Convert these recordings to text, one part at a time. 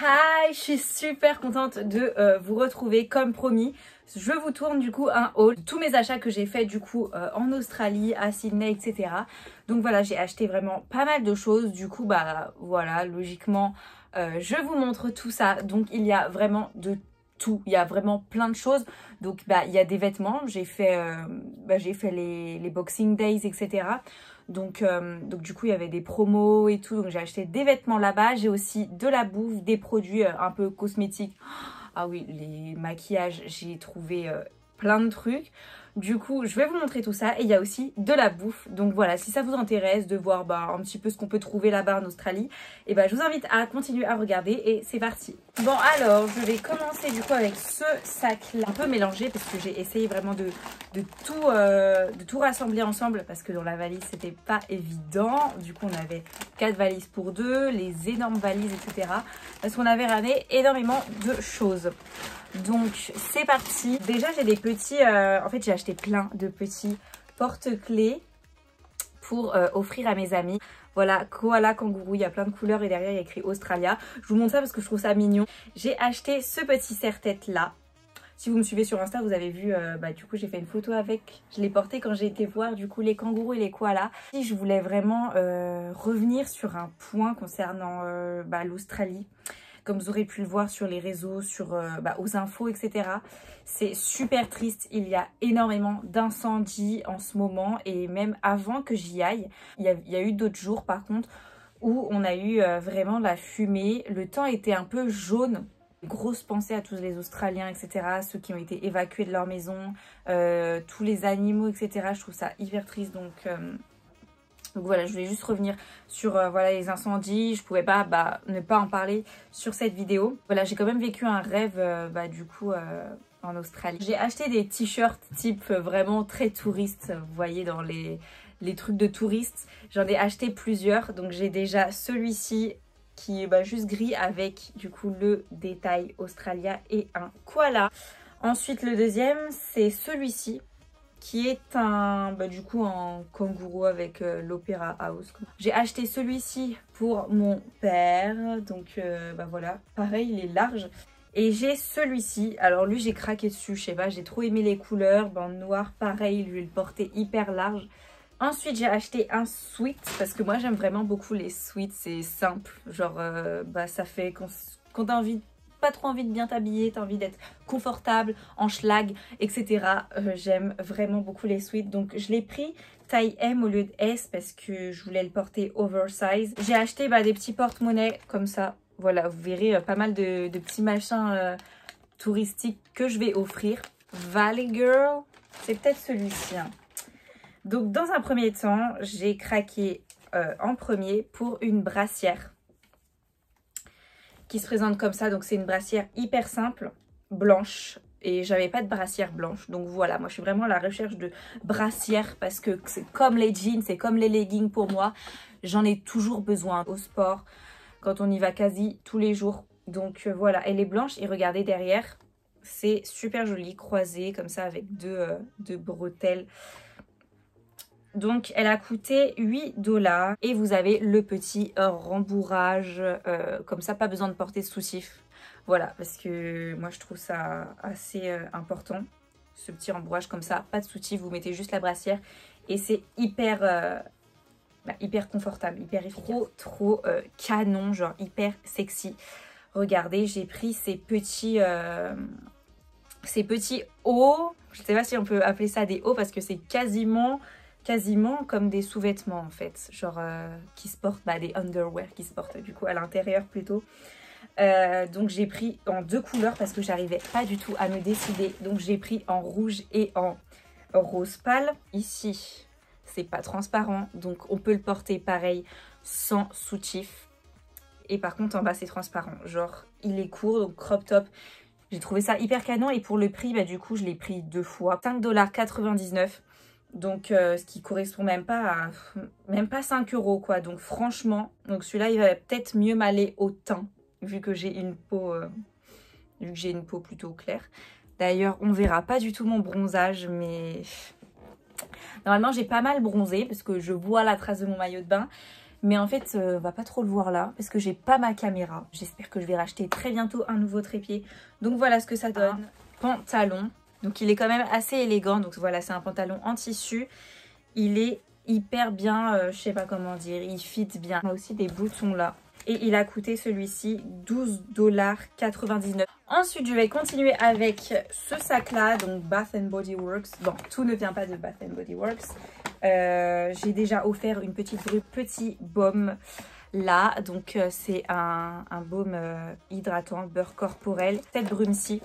Hi, je suis super contente de vous retrouver comme promis. Je vous tourne du coup un haul de tous mes achats que j'ai fait du coup en Australie, à Sydney, etc. Donc voilà, j'ai acheté vraiment pas mal de choses. Du coup, bah voilà, logiquement, je vous montre tout ça. Donc il y a vraiment de tout. Il y a vraiment plein de choses. Donc bah il y a des vêtements. J'ai fait les Boxing Days, etc. Donc du coup il y avait des promos et tout, donc j'ai acheté des vêtements là-bas. J'ai aussi de la bouffe, des produits un peu cosmétiques. Ah oui, les maquillages, j'ai trouvé plein de trucs. Du coup je vais vous montrer tout ça. Et il y a aussi de la bouffe. Donc voilà, si ça vous intéresse de voir un petit peu ce qu'on peut trouver là-bas en Australie, et je vous invite à continuer à regarder. Et c'est parti. Bon alors je vais commencer du coup avec ce sac là, un peu mélangé parce que j'ai essayé vraiment de tout rassembler ensemble parce que dans la valise c'était pas évident. Du coup on avait 4 valises pour 2, les énormes valises, etc. Parce qu'on avait ramené énormément de choses. Donc c'est parti. Déjà j'ai des petits, en fait j'ai acheté plein de petits porte-clés pour offrir à mes amis. Voilà, koala kangourou, il y a plein de couleurs et derrière il y a écrit Australia. Je vous montre ça parce que je trouve ça mignon. J'ai acheté ce petit serre-tête là. Si vous me suivez sur Insta, vous avez vu, du coup j'ai fait une photo avec. Je l'ai porté quand j'ai été voir du coup les kangourous et les koalas. Si je voulais vraiment revenir sur un point concernant l'Australie. Comme vous aurez pu le voir sur les réseaux, aux infos, etc. C'est super triste. Il y a énormément d'incendies en ce moment. Et même avant que j'y aille, il y a eu d'autres jours par contre où on a eu vraiment de la fumée. Le temps était un peu jaune. Grosse pensée à tous les Australiens, etc. Ceux qui ont été évacués de leur maison, tous les animaux, etc. Je trouve ça hyper triste. Donc voilà, je voulais juste revenir sur les incendies. Je pouvais pas ne pas en parler sur cette vidéo. Voilà, j'ai quand même vécu un rêve en Australie. J'ai acheté des t-shirts type vraiment très touristes. Vous voyez dans les trucs de touristes. J'en ai acheté plusieurs. Donc j'ai déjà celui-ci qui est juste gris avec du coup le détail Australia et un koala. Ensuite le deuxième c'est celui-ci qui est un en kangourou avec l'Opera House. J'ai acheté celui-ci pour mon père, donc voilà, pareil il est large. Et j'ai celui-ci, alors lui j'ai craqué dessus, je sais pas, j'ai trop aimé les couleurs, noir pareil, lui il portait hyper large. Ensuite j'ai acheté un sweat parce que moi j'aime vraiment beaucoup les sweats, c'est simple, genre ça fait quand t'as envie, pas trop envie de bien t'habiller, t'as envie d'être confortable, en schlag, etc. J'aime vraiment beaucoup les sweats, donc je l'ai pris taille M au lieu de S parce que je voulais le porter oversize. J'ai acheté des petits porte-monnaies comme ça, voilà, vous verrez pas mal de petits machins touristiques que je vais offrir. Valley Girl, c'est peut-être celui-ci, hein. Donc dans un premier temps, j'ai craqué en premier pour une brassière qui se présente comme ça. Donc c'est une brassière hyper simple, blanche. Et j'avais pas de brassière blanche. Donc voilà, moi je suis vraiment à la recherche de brassière parce que c'est comme les jeans, c'est comme les leggings pour moi. J'en ai toujours besoin au sport quand on y va quasi tous les jours. Donc voilà, elle est blanche et regardez derrière, c'est super joli, croisé comme ça avec deux bretelles. Donc elle a coûté 8 $ et vous avez le petit rembourrage, comme ça pas besoin de porter de soutif. Voilà, parce que moi je trouve ça assez important, ce petit rembourrage comme ça, pas de soutif, vous mettez juste la brassière et c'est hyper confortable, hyper efficace. Trop canon, genre hyper sexy. Regardez, j'ai pris ces petits hauts, je sais pas si on peut appeler ça des hauts parce que c'est quasiment comme des sous-vêtements en fait, genre qui se portent, des underwear qui se portent du coup à l'intérieur plutôt. Donc j'ai pris en 2 couleurs parce que j'arrivais pas du tout à me décider, donc j'ai pris en rouge et en rose pâle. Ici c'est pas transparent, donc on peut le porter pareil sans soutif, et par contre en bas c'est transparent, genre il est court, donc crop top. J'ai trouvé ça hyper canon et pour le prix du coup je l'ai pris 2 fois, 5,99 $. Donc ce qui correspond même pas à 5 € quoi. Donc franchement, donc celui-là il va peut-être mieux m'aller au teint vu que j'ai une peau plutôt claire. D'ailleurs on verra pas du tout mon bronzage, mais normalement j'ai pas mal bronzé parce que je vois la trace de mon maillot de bain. Mais en fait, on va pas trop le voir là parce que j'ai pas ma caméra. J'espère que je vais racheter très bientôt un nouveau trépied. Donc voilà ce que ça donne. Pantalon. Donc il est quand même assez élégant. Donc voilà, c'est un pantalon en tissu. Il est hyper bien, je sais pas comment dire, il fit bien. On a aussi des boutons là. Et il a coûté celui-ci 12,99 $. Ensuite, je vais continuer avec ce sac-là, donc Bath Body Works. Bon, tout ne vient pas de Bath Body Works. J'ai déjà offert une petite petit baume là. Donc, c'est un baume hydratant, beurre corporel. Cette brume-ci.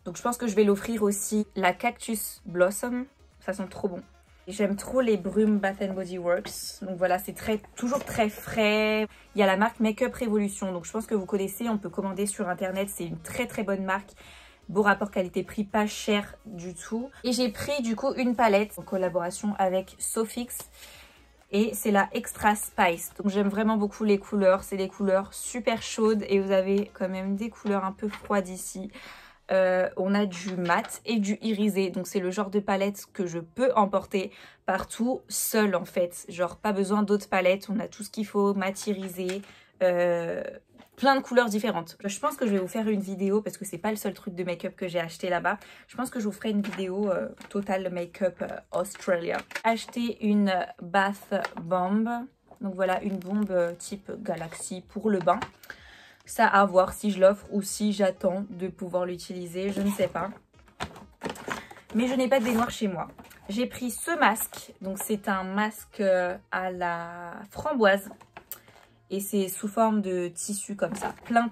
Donc, je pense que je vais l'offrir aussi. La Cactus Blossom. Ça sent trop bon. J'aime trop les brumes Bath Body Works. Donc voilà, c'est toujours très frais. Il y a la marque Makeup Revolution. Donc je pense que vous connaissez. On peut commander sur internet. C'est une très très bonne marque. Beau rapport qualité-prix, pas cher du tout. Et j'ai pris du coup une palette en collaboration avec Sofix. Et c'est la Extra Spice. Donc j'aime vraiment beaucoup les couleurs. C'est des couleurs super chaudes. Et vous avez quand même des couleurs un peu froides ici. On a du mat et du irisé, donc c'est le genre de palette que je peux emporter partout seule en fait, genre pas besoin d'autres palettes, on a tout ce qu'il faut, mat irisé, plein de couleurs différentes. Je pense que je vais vous faire une vidéo parce que c'est pas le seul truc de make-up que j'ai acheté là-bas. Je pense que je vous ferai une vidéo Total Make-up Australia. Acheter une bath bomb, donc voilà une bombe type Galaxy pour le bain. Ça à voir si je l'offre ou si j'attends de pouvoir l'utiliser, je ne sais pas. Mais je n'ai pas de baignoire chez moi. J'ai pris ce masque, donc c'est un masque à la framboise. Et c'est sous forme de tissu comme ça, plein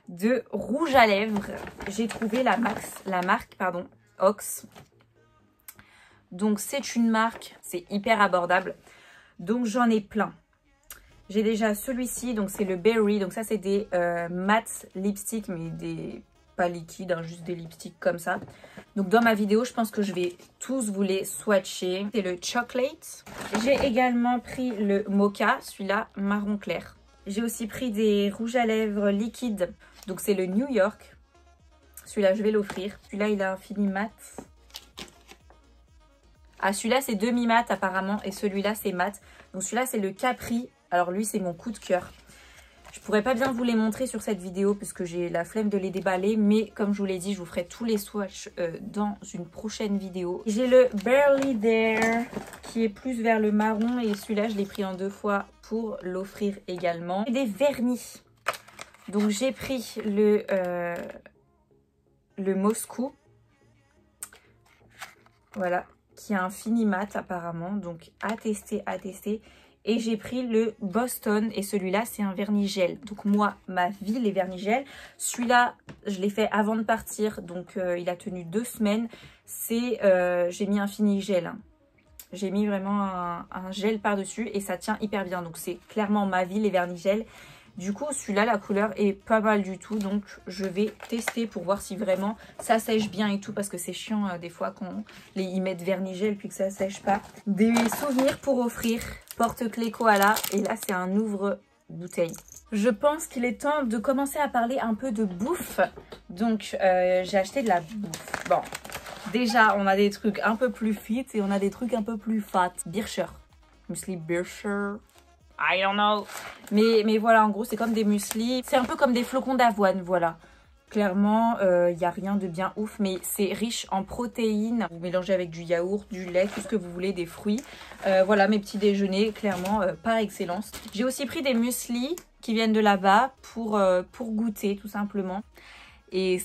de rouge à lèvres. J'ai trouvé la marque Ox. Donc c'est une marque, c'est hyper abordable. Donc j'en ai plein. J'ai déjà celui-ci, donc c'est le Berry. Donc ça c'est des matte lipstick, mais pas liquides, hein, juste des lipsticks comme ça. Donc dans ma vidéo, je pense que je vais tous vous les swatcher. C'est le Chocolate. J'ai également pris le Mocha, celui-là marron clair. J'ai aussi pris des rouges à lèvres liquides. Donc c'est le New York. Celui-là, je vais l'offrir. Celui-là, il a un fini mat. Ah, celui-là, c'est demi-mat apparemment. Et celui-là, c'est mat. Donc celui-là, c'est le Capri. Alors lui, c'est mon coup de cœur. Je pourrais pas bien vous les montrer sur cette vidéo parce que j'ai la flemme de les déballer. Mais comme je vous l'ai dit, je vous ferai tous les swatchs dans une prochaine vidéo. J'ai le Barely There qui est plus vers le marron. Et celui-là, je l'ai pris en 2 fois pour l'offrir également. Et des vernis. Donc j'ai pris le Moscou. Voilà. Qui a un fini mat apparemment. Donc à tester, à tester. Et j'ai pris le Boston et celui-là c'est un vernis gel. Donc moi, ma vie les vernis gel. Celui-là, je l'ai fait avant de partir. Donc il a tenu 2 semaines. J'ai mis un fini gel. Hein. J'ai mis vraiment un gel par-dessus et ça tient hyper bien. Donc c'est clairement ma vie les vernis gel. Du coup, celui-là, la couleur est pas mal du tout. Donc, je vais tester pour voir si vraiment ça sèche bien et tout. Parce que c'est chiant des fois qu'on y met de vernis gel puis que ça sèche pas. Des souvenirs pour offrir. Porte-clés koala. Et là, c'est un ouvre-bouteille. Je pense qu'il est temps de commencer à parler un peu de bouffe. Donc, j'ai acheté de la bouffe. Bon, déjà, on a des trucs un peu plus fit et on a des trucs un peu plus fat. Bircher. Muesli Bircher. I don't know. Mais voilà, en gros, c'est comme des mueslis. C'est un peu comme des flocons d'avoine, voilà. Clairement, il n'y a rien de bien ouf, mais c'est riche en protéines. Vous mélangez avec du yaourt, du lait, tout ce que vous voulez, des fruits. Voilà, mes petits déjeuners, clairement, par excellence. J'ai aussi pris des mueslis qui viennent de là-bas pour goûter, tout simplement. Et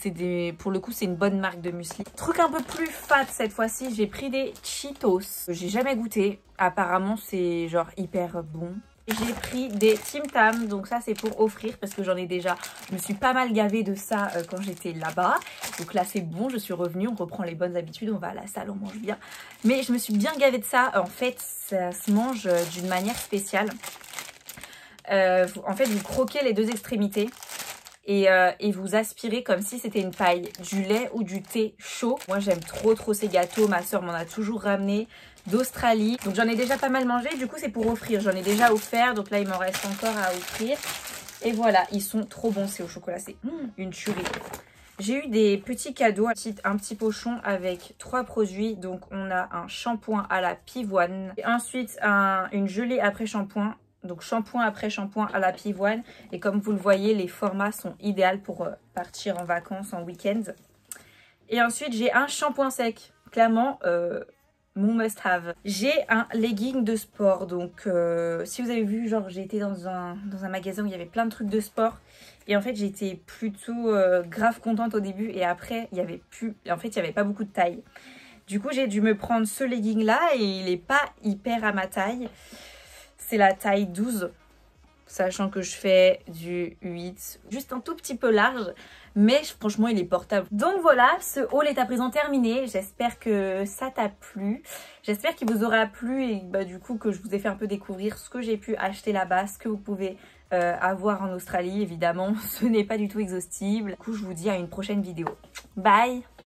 pour le coup, c'est une bonne marque de muesli. Truc un peu plus fat cette fois-ci, j'ai pris des Cheetos. J'ai jamais goûté. Apparemment, c'est genre hyper bon. J'ai pris des Tim Tam, donc ça c'est pour offrir parce que j'en ai déjà, je me suis pas mal gavée de ça quand j'étais là-bas. Donc là c'est bon, je suis revenue, on reprend les bonnes habitudes, on va à la salle, on mange bien. Mais je me suis bien gavée de ça, en fait ça se mange d'une manière spéciale. En fait vous croquez les 2 extrémités. Et vous aspirez comme si c'était une paille, du lait ou du thé chaud. Moi j'aime trop ces gâteaux, ma soeur m'en a toujours ramené d'Australie. Donc j'en ai déjà pas mal mangé, du coup c'est pour offrir. J'en ai déjà offert, donc là il m'en reste encore à offrir. Et voilà, ils sont trop bons, c'est au chocolat, c'est une tuerie. J'ai eu des petits cadeaux, un petit pochon avec 3 produits. Donc on a un shampoing à la pivoine. Et ensuite une gelée après shampoing Donc shampoing après shampoing à la pivoine. Et comme vous le voyez, les formats sont idéaux pour partir en vacances, en week-end. Et ensuite, j'ai un shampoing sec. Clairement, mon must-have. J'ai un legging de sport. Donc, si vous avez vu, genre, j'ai été dans un magasin où il y avait plein de trucs de sport. Et en fait, j'étais plutôt grave contente au début. Et après, il y avait plus... En fait, il n'y avait pas beaucoup de taille. Du coup, j'ai dû me prendre ce legging-là. Et il n'est pas hyper à ma taille. C'est la taille 12. Sachant que je fais du 8. Juste un tout petit peu large. Mais franchement, il est portable. Donc voilà, ce haul est à présent terminé. J'espère que ça t'a plu. J'espère qu'il vous aura plu et bah, du coup que je vous ai fait un peu découvrir ce que j'ai pu acheter là-bas, ce que vous pouvez avoir en Australie. Évidemment, ce n'est pas du tout exhaustible. Du coup, je vous dis à une prochaine vidéo. Bye!